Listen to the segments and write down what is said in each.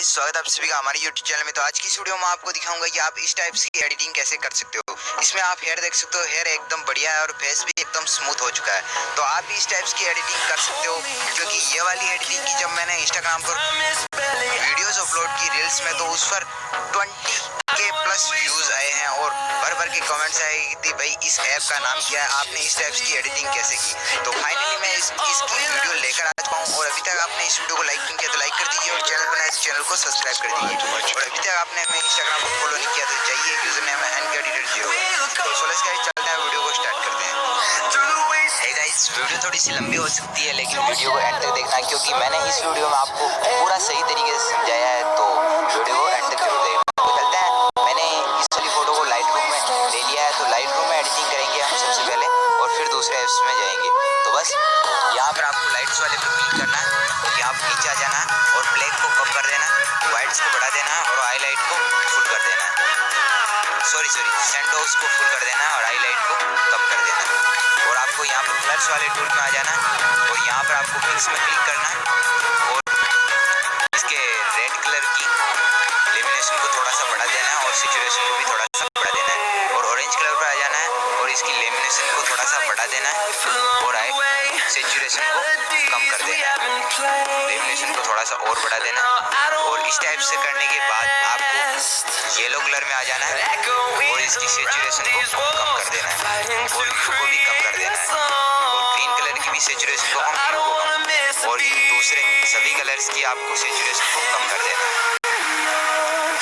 Guys, स्वागत है आप सभी का हमारे YouTube चैनल में। तो आज की इस वीडियो में आपको दिखाऊंगा कि आप इस टाइप की एडिटिंग कैसे कर सकते हो। इसमें आप हेयर देख सकते हो, हेयर एकदम बढ़िया है और फेस भी एकदम स्मूथ हो चुका है। तो आप भी इस टाइप की एडिटिंग कर सकते हो, क्योंकि ये वाली एडिटिंग की जब मैंने इंस्टाग्राम पर वीडियोस अपलोड की रील्स में, तो उस पर 20K प्लस व्यूज आए हैं और भर भर के कमेंट्स आए कि भाई इस ऐप का नाम क्या है, आपने इस टाइप की एडिटिंग कैसे की। तो फाइनली मैं इसकी वीडियो लेकर आ चुका हूँ। और अभी तक आपने इस वीडियो को लाइक नहीं किया तो लाइक कर दीजिए और चैनल बनाए तो चैनल को सब्सक्राइब कर दीजिए। और अभी तक आपने हमें इंस्टाग्राम पर फॉलो नहीं किया तो जाइए, यूजर नेम है NKEditor0। तो सोलह गाइस चलते हैं, वीडियो को स्टार्ट करते हैं। हे गाइस, वीडियो थोड़ी सी लंबी हो सकती है, लेकिन वीडियो को एंड तक देखना, क्योंकि मैंने इस वीडियो में आपको पूरा सही तरीके से समझाया है। तो वीडियो को एंड तक जरूर देखना। तो चलते हैं, मैंने इस वाली फोटो को लाइट रूम में ले लिया है। तो लाइट रूम में एडिटिंग करेंगे हम सबसे पहले और फिर दूसरे ऐप्स में जाएंगे। तो बस यहाँ पर आपको लाइट्स वाले पर क्लिक करना है और यहाँ पर नीचे आ जाना है और ब्लैक को कम कर देना, वाइट्स को बढ़ा देना और हाईलाइट को फुल कर देना। सॉरी सैंडोज को फुल कर देना और हाईलाइट को कम कर देना। और आपको यहाँ पर कलर्स वाले टूल में आ जाना और यहाँ पर आपको मिक्स में क्लिक करना और इसके रेड कलर की लेमिनेशन को थोड़ा सा बढ़ा देना है और सैचुरेशन को भी थोड़ा सा बढ़ा देना है। और ऑरेंज कलर पर आ जाना है और इसकी लेमिनेशन को थोड़ा सा बढ़ा देना है और सैचुरेशन को कम कर देना है, लेमिनेशन को थोड़ा सा और बढ़ा देना है। और इस टाइप से करने के बाद आपको येलो कलर में आ जाना है और इसकी सैचुरेशन को कम कर देना है और ह्यू को भी कम कर देना है और ग्रीन कलर की भी सैचुरेशन को कम, ह्यू को कम और दूसरे सभी कलर्स की आपको सैचुरेशन को कम कर देना है।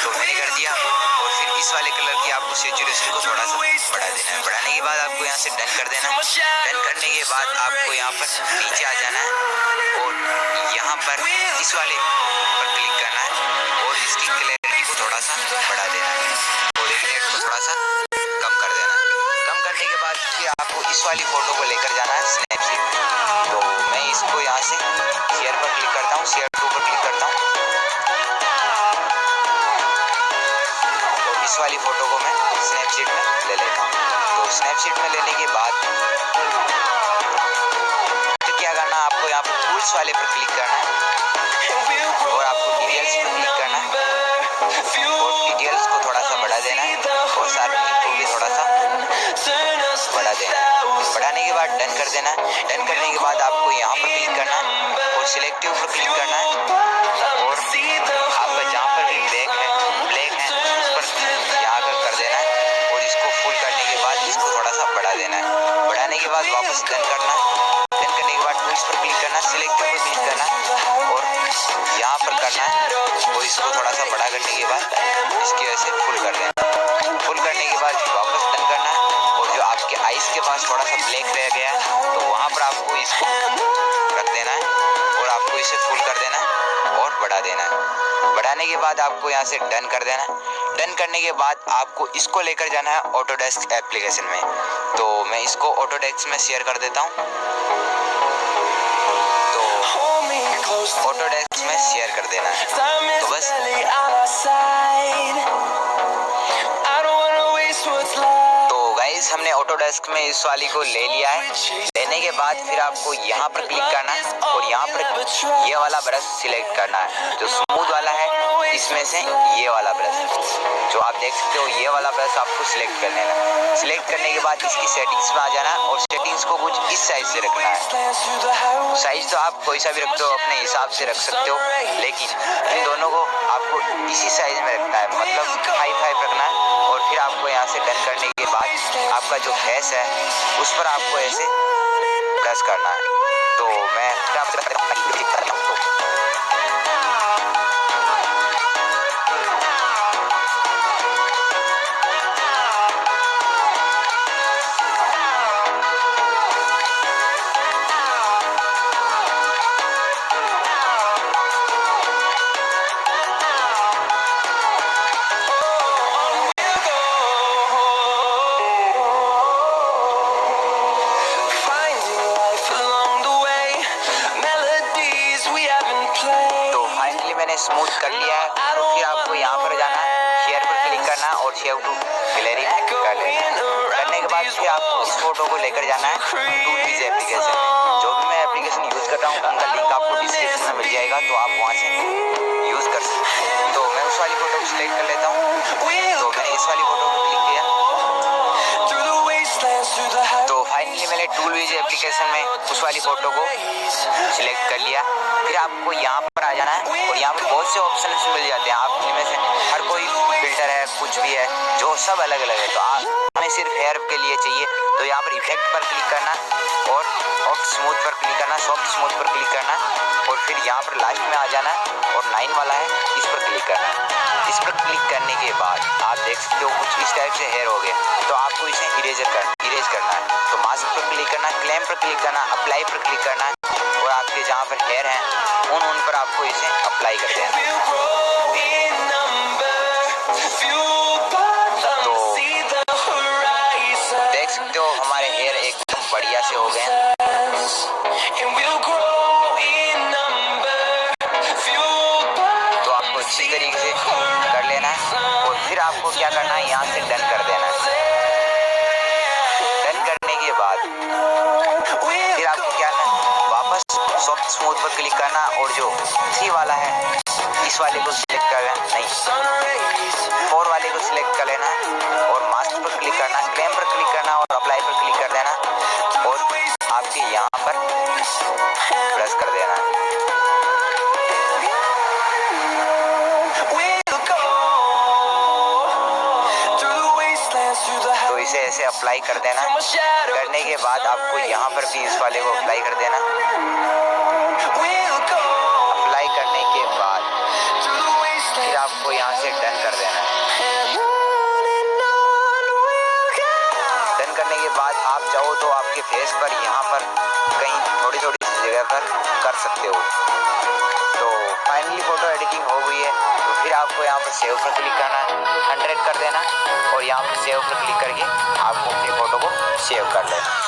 तो मैंने कर दिया। और फिर इस वाले कलर की आपको सैचुरेशन को थोड़ा सा बढ़ा देना है। बढ़ाने के बाद आपको यहाँ से डन कर देना है। डन करने के बाद आपको यहाँ पर नीचे आ जाना है और यहाँ पर इस वाले पर क्लिक करना है और इसकी क्लैरिटी को थोड़ा सा बढ़ा देना है और रेडिएट को थोड़ा सा कम कर देना है। कम करने के बाद फिर आपको इस वाली फोटो को लेकर जाना है स्नैपसीड। तो मैं इसको यहाँ से शेयर पर क्लिक करता हूँ, शेयर टू पर क्लिक करता हूँ। इस वाली फोटो को मैं स्नैपसीड में ले लेता हूँ। तो स्नैपसीड में लेने के बाद फिर क्या करना, आपको यहाँ पर टूल्स वाले पर क्लिक करना है और आपको डिटेल्स पर क्लिक करना है और डिटेल्स को थोड़ा सा बढ़ा देना है और शार्पनिंग को भी थोड़ा सा बढ़ा देना है। बढ़ाने के बाद डन कर देना है। डन करने के बाद आपको यहाँ पर क्लिक करना है और सिलेक्टिव पर क्लिक करना है और आपका जहाँ पर भी ब्लैक है उस पर यहाँ कर देना है और इसको फुल करने के बाद इसको थोड़ा सा बढ़ा देना है। बढ़ाने के बाद वापस डन करना है। डन करने के बाद टूल्स पर क्लिक करना है, सिलेक्टिव पर क्लिक करना है और यहाँ पर करना है और इसको थोड़ा सा बड़ा करने के बाद इसकी वजह से फुल कर देना। फुल करने के बाद वापस डन करना है और जो आपके आइस के पास थोड़ा सा ब्लैक रह गया है तो वहाँ पर आपको इसको रख देना है और आपको इसे फुल कर देना है और बढ़ा देना है। बढ़ाने के बाद आपको यहाँ से डन कर देना है। डन करने के बाद आपको इसको लेकर जाना है ऑटोडेस्क एप्लीकेशन में। तो मैं इसको ऑटोडेस्क में शेयर कर देता हूँ। तो ऑटोडेस्क में शेयर कर देना है। तो बस हमने ऑटोडेस्क में इस वाली को ले लिया है। लेने के बाद फिर आपको यहाँ पर क्लिक करना है और यहाँ पर ये वाला ब्रश सिलेक्ट करना है जो स्मूथ वाला है। इसमें से ये वाला ब्रश जो आप देख सकते हो, ये वाला ब्रश आपको सिलेक्ट कर लेना है। सिलेक्ट करने के बाद इसकी सेटिंग्स में आ जाना है और सेटिंग्स को कुछ इस साइज से रखना है। साइज तो आप कोई सा भी रखते हो, अपने हिसाब से रख सकते हो, लेकिन इन दोनों को आपको इसी साइज में रखना है, मतलब 5 रखना है। और फिर आपको यहाँ से डन करने के बाद आपका जो फेस है उस पर आपको ऐसे प्रेस करना है। तो मैं स्मूथ कर लिया है। तो फिर आपको यहाँ पर जाना है, शेयर पर क्लिक करना है और शेयर टू गैलरी कर लेना। करने के बाद फिर आपको इस फोटो को लेकर जाना है टूलविज एप्लीकेशन में। जो भी मैं एप्लीकेशन यूज़ कर रहा हूँ उनका लिंक आपको डिस्क्रिप्शन में मिल जाएगा, तो आप वहाँ से यूज़ कर सकते हैं। सिलेक्ट कर लेता हूँ। तो मैंने इस वाली फोटो को क्लिक किया। तो फाइनली मैंने टूल विज एप्लीकेशन में उस वाली फोटो को सिलेक्ट कर लिया। फिर आपको यहाँ पर आ जाना है और यहाँ पर बहुत से ऑप्शन मिल जाते हैं। आप इनमें से हर कोई फिल्टर है, कुछ भी है, जो सब अलग अलग है। तो हमें सिर्फ हेयर के लिए चाहिए तो यहाँ पर इफेक्ट पर क्लिक करना और सॉफ्ट स्मूथ पर क्लिक करना, सॉफ्ट स्मूथ पर क्लिक करना और फिर यहाँ पर लास्ट में आ जाना और 9 वाला है इस पर क्लिक करना। इस पर क्लिक करने के बाद आप देख सकते हो कुछ इस टाइप से हेयर हो गए। तो आपको इसे इरेज करना है। तो मास्क पर क्लिक करना, क्लेम पर क्लिक करना, अप्लाई पर क्लिक करना और आपके जहाँ पर हेयर हैं उन पर आपको इसे अप्लाई कर देना। तो देख सकते हो हमारे हेयर एकदम बढ़िया से हो गए हैं। तो आपको अच्छी तरीके से कर लेना है और फिर आपको क्या करना है, यहाँ से डन कर देना है। डन करने के बाद फिर आपको क्या करना है, वापस सॉफ्ट स्मूथ पर क्लिक करना और जो 3 वाला है इस वाले को सिलेक्ट कर लेना, नहीं 4 वाले को सिलेक्ट कर लेना और मास्क पर क्लिक करना, क्लेम पर क्लिक करना और अप्लाई पर क्लिक कर देना और आपके यहाँ पर प्रेस कर देना। तो इसे ऐसे अप्लाई कर देना। करने के बाद आपको यहाँ पर भी इस वाले को अप्लाई कर देना। अप्लाई करने के बाद फिर आपको यहाँ से डन कर देना। डन करने के बाद आप चाहो तो आपके फेस पर यहाँ पर कहीं थोड़ी थोड़ी जगह पर कर सकते हो। तो फाइनली फोटो एडिटिंग हो गई है। तो फिर आपको यहाँ पर सेव पर क्लिक करना है, 100 कर देना और यहाँ पर सेव पर क्लिक करके आपको अपनी फ़ोटो को सेव कर लेना।